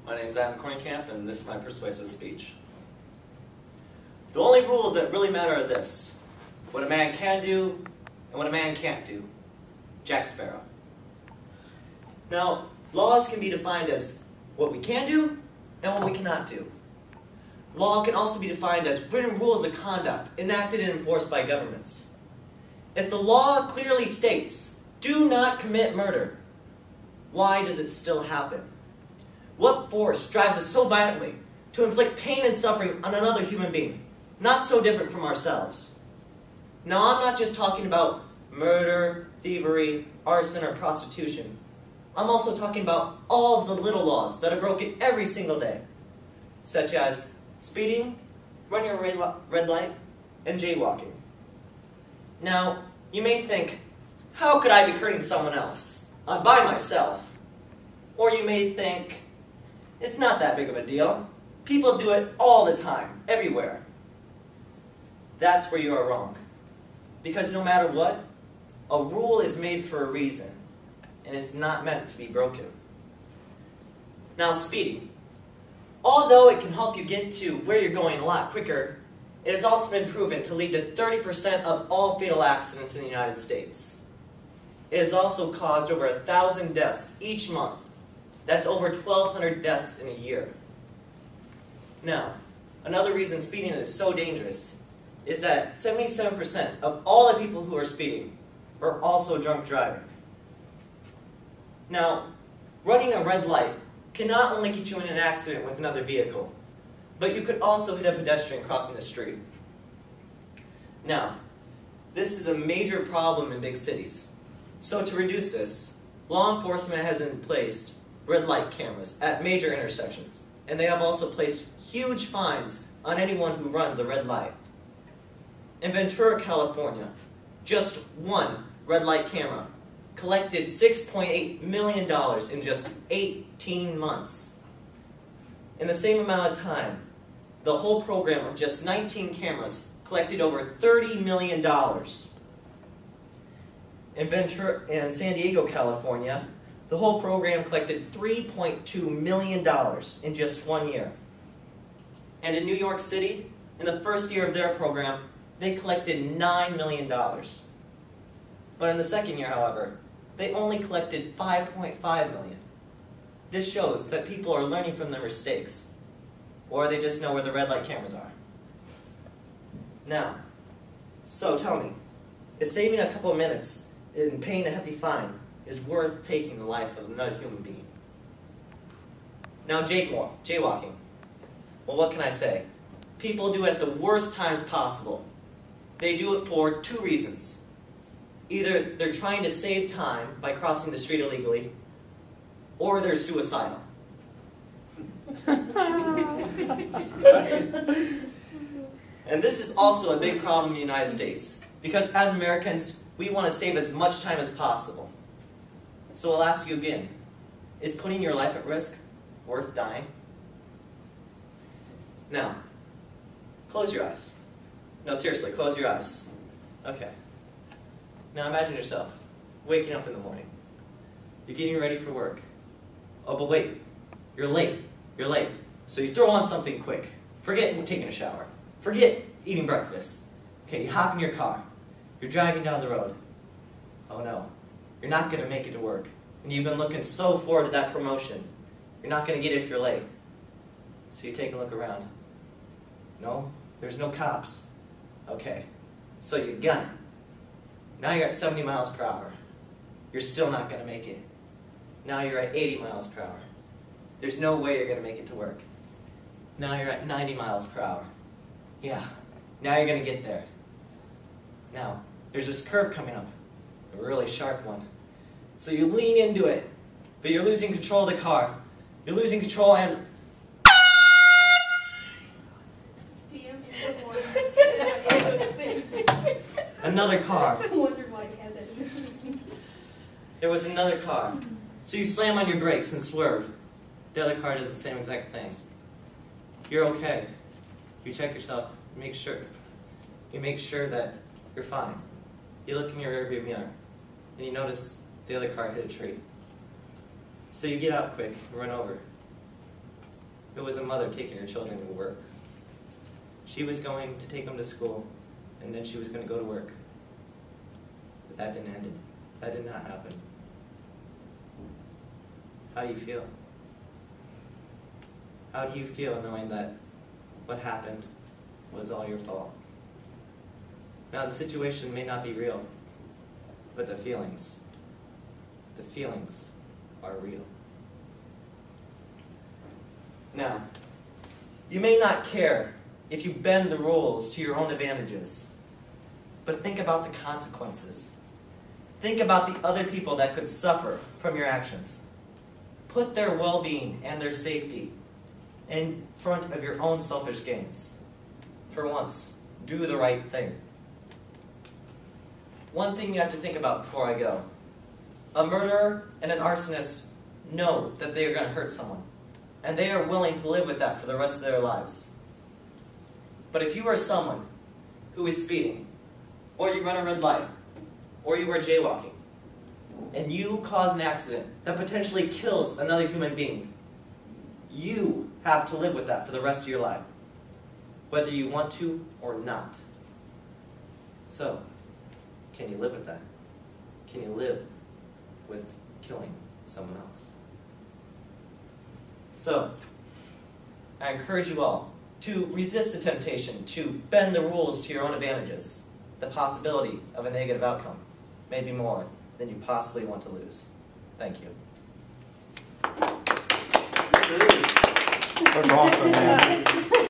My name's Kortenkamp, and this is my persuasive speech. The only rules that really matter are this: what a man can do and what a man can't do. Jack Sparrow. Now, laws can be defined as what we can do and what we cannot do. Law can also be defined as written rules of conduct enacted and enforced by governments. If the law clearly states, "Do not commit murder," why does it still happen? What force drives us so violently to inflict pain and suffering on another human being, not so different from ourselves? Now, I'm not just talking about murder, thievery, arson, or prostitution. I'm also talking about all of the little laws that are broken every single day, such as speeding, running a red light, and jaywalking. Now, you may think, how could I be hurting someone else? I'm by myself. Or you may think, it's not that big of a deal. People do it all the time, everywhere. That's where you are wrong. Because no matter what, a rule is made for a reason, and it's not meant to be broken. Now, speeding. Although it can help you get to where you're going a lot quicker, it has also been proven to lead to 30% of all fatal accidents in the United States. It has also caused over 1,000 deaths each month. That's over 1,200 deaths in a year. Now, another reason speeding is so dangerous is that 77% of all the people who are speeding are also drunk driving. Now, running a red light can not only get you in an accident with another vehicle, but you could also hit a pedestrian crossing the street. Now, this is a major problem in big cities. So to reduce this, law enforcement has in place red light cameras at major intersections, and they have also placed huge fines on anyone who runs a red light. In Ventura, California, just one red light camera collected $6.8 million in just 18 months. In the same amount of time, the whole program of just 19 cameras collected over $30 million. In San Diego, California, the whole program collected $3.2 million in just 1 year. And in New York City, in the first year of their program, they collected $9 million. But in the second year, however, they only collected $5.5 million. This shows that people are learning from their mistakes, or they just know where the red light cameras are. Now, so tell me, is saving a couple of minutes and paying a hefty fine is worth taking the life of another human being? Now, jaywalking. Well, what can I say? People do it at the worst times possible. They do it for two reasons. Either they're trying to save time by crossing the street illegally, or they're suicidal. And this is also a big problem in the United States, because as Americans, we want to save as much time as possible. So I'll ask you again, is putting your life at risk worth dying? Now, close your eyes. No, seriously, close your eyes. Okay. Now imagine yourself waking up in the morning. You're getting ready for work. Oh, but wait, you're late. You're late. So you throw on something quick. Forget taking a shower. Forget eating breakfast. Okay, you hop in your car. You're driving down the road. Oh no, you're not going to make it to work. And you've been looking so forward to that promotion. You're not going to get it if you're late. So you take a look around. No, there's no cops. Okay, so you gun it. Now you're at 70 miles per hour. You're still not going to make it. Now you're at 80 miles per hour. There's no way you're going to make it to work. Now you're at 90 miles per hour. Yeah, now you're going to get there. Now, there's this curve coming up, a really sharp one. So you lean into it, but you're losing control of the car. You're losing control and... Another car. There was another car. So you slam on your brakes and swerve. The other car does the same exact thing. You're okay. You check yourself. You make sure that you're fine. You look in your rearview mirror, and you notice the other car hit a tree. So you get out quick and run over. who was a mother taking her children to work. She was going to take them to school, and then she was going to go to work. But that didn't end. That did not happen. How do you feel? How do you feel knowing that what happened was all your fault? Now, the situation may not be real, but the feelings are real. Now, you may not care if you bend the rules to your own advantages, but think about the consequences. Think about the other people that could suffer from your actions. Put their well-being and their safety in front of your own selfish gains. For once, do the right thing. One thing you have to think about before I go. A murderer and an arsonist know that they are going to hurt someone, and they are willing to live with that for the rest of their lives. But if you are someone who is speeding, or you run a red light, or you are jaywalking, and you cause an accident that potentially kills another human being, you have to live with that for the rest of your life, whether you want to or not. So, can you live with that? Can you live with killing someone else? So, I encourage you all to resist the temptation to bend the rules to your own advantages. The possibility of a negative outcome may be more than you possibly want to lose. Thank you. That was awesome, man.